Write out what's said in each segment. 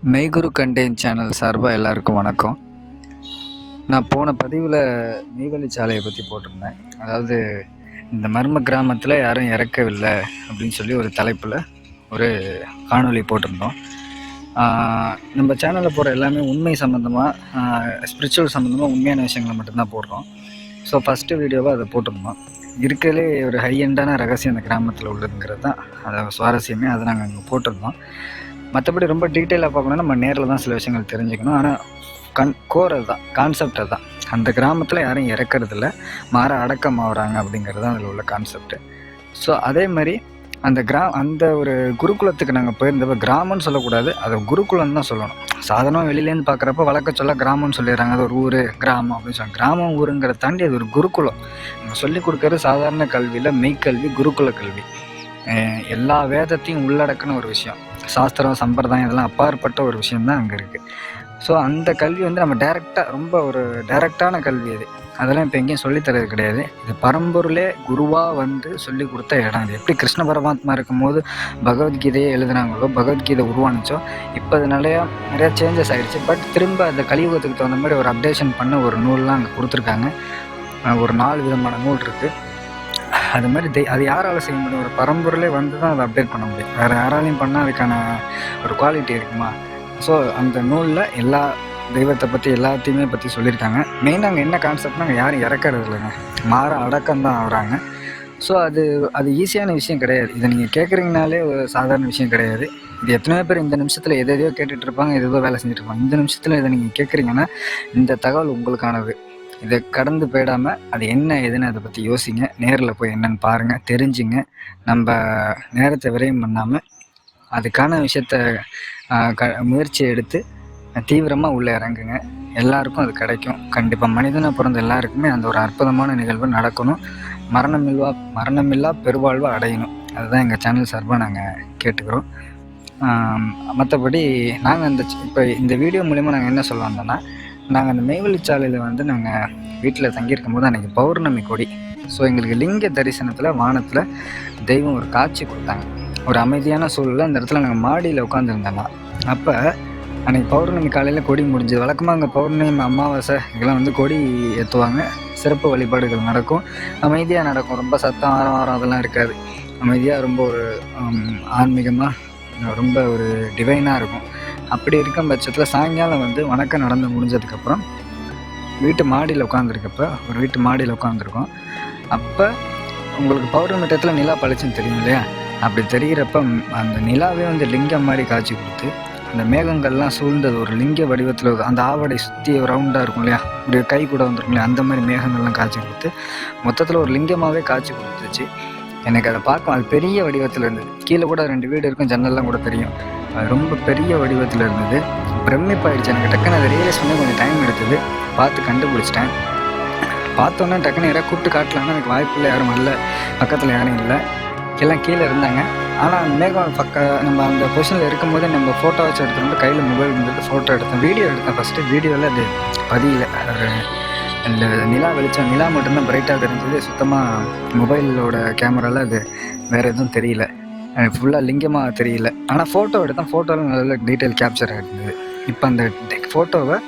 மெய்குரு கண்டேன் சேனல் சார்பாக எல்லாருக்கும் வணக்கம். நான் போன பதிவில் நெய்வேலிச்சாலையை பற்றி போட்டிருந்தேன். அதாவது இந்த மர்ம கிராமத்தில் யாரும் இறக்கவில்லை அப்படின்னு சொல்லி ஒரு தலைப்பில் ஒரு காணொளி போட்டிருந்தோம். நம்ம சேனலில் போகிற எல்லாமே உண்மை சம்மந்தமாக, ஸ்பிரிச்சுவல் சம்மந்தமாக உண்மையான விஷயங்களை மட்டும்தான் போடுறோம். ஸோ ஃபஸ்ட்டு வீடியோவாக அதை போட்டிருந்தோம். இருக்கிறதுலே ஒரு ஹையண்டான ரகசியம் அந்த கிராமத்தில் உள்ளதுங்கிறது தான் அதை சுவாரஸ்யமே. அதை நாங்கள் அங்கே போட்டிருந்தோம். மற்றபடி ரொம்ப டீட்டெயிலாக பார்க்கணுன்னா நம்ம நேரில் தான் சில விஷயங்கள் தெரிஞ்சுக்கணும். ஆனால் கோர் அதுதான், கான்செப்ட் அதுதான். அந்த கிராமத்தில் யாரும் இறக்கறதில்ல, மாற அடக்கம் ஆகுறாங்க அப்படிங்கிறது தான் அதில் உள்ள கான்செப்ட்டு. ஸோ அதே மாதிரி அந்த ஒரு குருகுலத்துக்கு நாங்கள் போயிருந்தப்போ கிராமம்னு சொல்லக்கூடாது, அதை குருகுலம் தான் சொல்லணும். சாதாரணமாக வெளியிலேருந்து பார்க்குறப்ப வழக்க சொல்ல கிராமம்னு சொல்லிடுறாங்க. அது ஒரு ஊர், கிராமம் அப்படின்னு சொல்லுவாங்க. கிராமம் ஊருங்கிறத தாண்டி அது ஒரு குருகுலம். நம்ம சொல்லிக் கொடுக்கறது சாதாரண கல்வியில் மெய்க்கல்வி, குருகுல கல்வி. எல்லா வேதத்தையும் உள்ளடக்கின ஒரு விஷயம். சாஸ்திரம், சம்பிரதாயம் இதெல்லாம் அப்பாற்பட்ட ஒரு விஷயந்தான் அங்கே இருக்குது. ஸோ அந்த கல்வி நம்ம டைரெக்டாக, ரொம்ப ஒரு டைரெக்டான கல்வி அது. அதெல்லாம் இப்போ எங்கேயும் சொல்லித்தரது கிடையாது. இது பரம்பொருளே குருவாக சொல்லிக் கொடுத்த இடம். இது எப்படி கிருஷ்ண பரமாத்மா இருக்கும்போது பகவத்கீதையே எழுதுனாங்களோ, பகவத்கீதை உருவானுச்சோ, இப்போ அது நிறையா சேஞ்சஸ் ஆகிடுச்சு. பட் திரும்ப அந்த கலியுகத்துக்கு தகுந்த மாதிரி ஒரு அப்டேஷன் பண்ண ஒரு நூல்லாம் அங்கே கொடுத்துருக்காங்க. ஒரு 4 விதமான நூல் இருக்குது. அது மாதிரி அது யாரால் செய்ய முடியும்? ஒரு பரம்பொருளே தான் அதை அப்டேட் பண்ண முடியும். வேறு யாராலையும் பண்ணால் அதுக்கான ஒரு குவாலிட்டி இருக்குமா? ஸோ அந்த நூலில் எல்லா தெய்வத்தை பற்றி எல்லாத்தையுமே பற்றி சொல்லியிருக்காங்க. மெயினாக அங்கே என்ன கான்செப்ட்னா, அங்கே யாரும் இறக்கிறது இல்லைங்க, மாற அடக்கம் தான் ஆகுறாங்க. ஸோ அது ஈஸியான விஷயம் கிடையாது. இதை நீங்கள் கேட்குறீங்கனாலே ஒரு சாதாரண விஷயம் கிடையாது. இது எத்தனையோ பேர் இந்த நிமிஷத்தில் எதையோ கேட்டுட்ருப்பாங்க, எதோ வேலை செஞ்சுட்ருப்பாங்க. இந்த நிமிஷத்தில் இதை நீங்கள் கேட்குறீங்கன்னா இந்த தகவல் உங்களுக்கானது. இதை கடந்து போயிடாமல் அது என்ன ஏதுன்னு அதை பற்றி யோசிங்க. நேரில் போய் என்னென்னு பாருங்கள், தெரிஞ்சுங்க. நம்ம நேரத்தை விரயம் பண்ணாமல் அதுக்கான விஷயத்த முயற்சி எடுத்து தீவிரமாக உள்ளே இறங்குங்க. எல்லாருக்கும் அது கிடைக்கும். கண்டிப்பாக மனிதனாக பிறந்த எல்லாருக்குமே அந்த ஒரு அற்புதமான நிகழ்வு நடக்கணும். மரணமில்லா பெருவாழ்வை அடையணும். அதுதான் எங்கள் சேனல் சார்பாக நாங்கள் கேட்டுக்கிறோம். மற்றபடி நாங்கள் இப்போ இந்த வீடியோ மூலிமா நாங்கள் என்ன சொல்ல வந்தோன்னா, நாங்கள் அந்த மெய்வெளிச்சாலையில் நாங்கள் வீட்டில் தங்கியிருக்கும் போது அன்றைக்கி பௌர்ணமி கொடி. ஸோ எங்களுக்கு லிங்க தரிசனத்தில் வானத்தில் தெய்வம் ஒரு காட்சி கொடுத்தாங்க. ஒரு அமைதியான சூழலில் அந்த இடத்துல நாங்கள் மாடியில் உட்காந்துருந்தோம்னா, அப்போ அன்றைக்கி பௌர்ணமி காலையில் கொடி முடிஞ்சது. வழக்கமாக அங்கே பௌர்ணமி, அமாவாசை இதெல்லாம் கொடி ஏற்றுவாங்க. சிறப்பு வழிபாடுகள் நடக்கும், அமைதியாக நடக்கும். ரொம்ப சத்தம், ஆரம் அதெல்லாம் இருக்காது. அமைதியாக ரொம்ப ஒரு ஆன்மீகமாக ரொம்ப ஒரு டிவைனாக இருக்கும். அப்படி இருக்கும் பட்சத்தில் சாயங்காலம் வணக்கம் நடந்து முடிஞ்சதுக்கப்புறம் வீட்டு மாடியில் உட்காந்துருக்கோம். அப்போ உங்களுக்கு பௌர்ணமி டயத்தில் நிலா பளிச்சுன்னு தெரியும் இல்லையா? அப்படி தெரிகிறப்ப அந்த நிலாவே லிங்கம் மாதிரி காட்சி கொடுத்து, அந்த மேகங்கள்லாம் சூழ்ந்தது ஒரு லிங்க வடிவத்தில், அந்த ஆவடை சுற்றி ரவுண்டாக இருக்கும் இல்லையா, இப்படி கை கூட வந்துருக்கும் இல்லையா, அந்த மாதிரி மேகங்கள்லாம் காட்சி கொடுத்து மொத்தத்தில் ஒரு லிங்கமாகவே காட்சி கொடுத்துச்சு. எனக்கு அதை பார்க்கும், அது பெரிய வடிவத்தில் இருந்தது. கீழே கூட 2 வீடு இருக்கும், ஜன்னல்லாம் கூட தெரியும். அது ரொம்ப பெரிய வடிவத்தில் இருந்தது. பிரமிப்பாயிடுச்சு எனக்கு. டக்குன்னு அதை ரியலைஸ் பண்ணி கொஞ்சம் டைம் எடுத்தது. பார்த்து கண்டுபிடிச்சிட்டேன். பார்த்தோன்னே டக்குன்னு யாராவது கூப்பிட்டு காட்டலான்னா எனக்கு வாய்ப்பு இல்லை. யாரும் வரல, பக்கத்தில் யாரும் இல்லை, எல்லாம் கீழே இருந்தாங்க. ஆனால் அந்த மேகம் நம்ம அந்த பொசிஷனில் இருக்கும்போது நம்ம ஃபோட்டோ வச்சு எடுத்துகிட்டு கையில் மொபைல் இருந்தது, ஃபோட்டோ எடுத்தேன், வீடியோ எடுத்தேன். ஃபஸ்ட்டு வீடியோவில் அது பதியல. அந்த நிலா வெளிச்சம், நிலா மட்டும்தான் பிரைட்டாக தெரிஞ்சது. சுத்தமாக மொபைலோட கேமராவில் அது வேறு எதுவும் தெரியல, ஃபுல்லாக லிங்கமாக தெரியல. ஆனால் ஃபோட்டோ எடுத்தேன், ஃபோட்டோவில் நல்ல டீட்டெயில் கேப்சர் ஆகிருந்தது. இப்போ அந்த ஃபோட்டோவை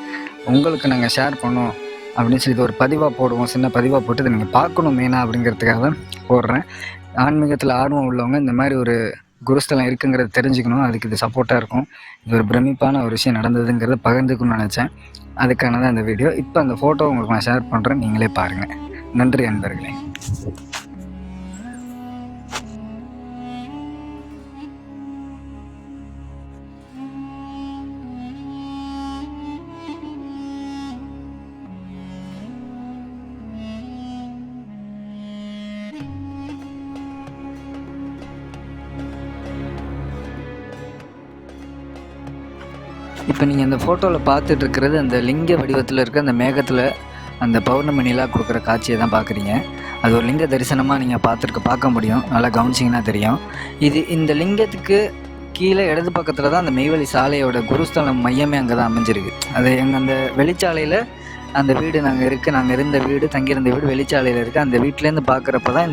உங்களுக்கு நாங்கள் ஷேர் பண்ணோம் அப்படின்னு சொல்லி ஒரு பதிவாக போடுவோம், சின்ன பதிவாக போட்டு இதை நீங்கள் பார்க்கணும் மெயினாக அப்படிங்கிறதுக்காக தான் போடுறேன். ஆன்மீகத்தில் ஆர்வம் உள்ளவங்க இந்த மாதிரி ஒரு குருஸ்தலம் இருக்குங்கிறத தெரிஞ்சுக்கணும். அதுக்கு இது சப்போர்ட்டாக இருக்கும். இது ஒரு பிரமிப்பான ஒரு விஷயம் நடந்ததுங்கிறத பகிர்ந்துக்கணும்னு நினச்சேன். அதுக்கான தான் இந்த வீடியோ. இப்போ அந்த ஃபோட்டோ உங்களுக்கு நான் ஷேர் பண்ணுறேன், நீங்களே பாருங்கள். நன்றி நண்பர்களே. இப்போ நீங்கள் அந்த ஃபோட்டோவில் பார்த்துட்ருக்கிறது அந்த லிங்க வடிவத்தில் இருக்க அந்த மேகத்தில் அந்த பௌர்ணமி நிலா கொடுக்குற காட்சியை தான் பார்க்குறீங்க. அது ஒரு லிங்க தரிசனமாக நீங்கள் பார்க்க முடியும். நல்லா கவனிச்சிங்கன்னா தெரியும். இந்த லிங்கத்துக்கு கீழே இடது பக்கத்தில் தான் அந்த மெய்வெளி சாலையோட குருஸ்தலம் மையமே அங்கே தான் அமைஞ்சிருக்கு. அது அந்த வெளிச்சாலையில் அந்த வீடு நாங்கள் இருந்த வீடு, தங்கியிருந்த வீடு வெளிச்சாலையில் இருக்குது. அந்த வீட்டிலேருந்து பார்க்குறப்ப தான்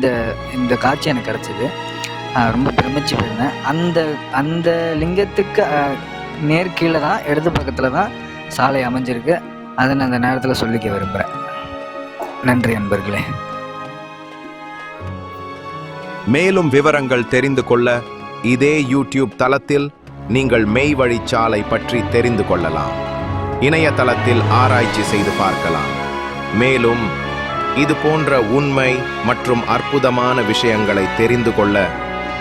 இந்த காட்சி எனக்கு கிடச்சிது. ரொம்ப பிரமிச்சு போயிருந்தேன். அந்த லிங்கத்துக்கு நேர்கீழே தான், இடது பக்கத்தில் தான் சாலை அமைஞ்சிருக்கு. அதை நான் அந்த நேரத்தில் சொல்லிக்க விரும்புகிறேன். நன்றி நண்பர்களே. மேலும் விவரங்கள் தெரிந்து கொள்ள இதே யூடியூப் தளத்தில் நீங்கள் மெய்வழிச்சாலை பற்றி தெரிந்து கொள்ளலாம். இணையதளத்தில் ஆராய்ச்சி செய்து பார்க்கலாம். மேலும் இது போன்ற உண்மை மற்றும் அற்புதமான விஷயங்களை தெரிந்து கொள்ள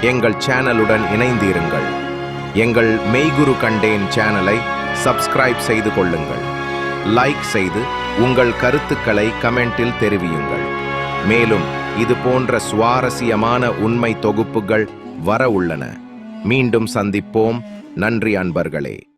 எங்கள் சேனலுடன் இணைந்திருங்கள். எங்கள் மெய்குரு கண்டேன் சேனலை சப்ஸ்கிரைப் செய்து கொள்ளுங்கள். லைக் செய்து உங்கள் கருத்துக்களை கமெண்டில் தெரிவியுங்கள். மேலும் இது போன்ற சுவாரஸ்யமான உண்மை தொகுப்புகள் வர உள்ளன. மீண்டும் சந்திப்போம். நன்றி அன்பர்களே.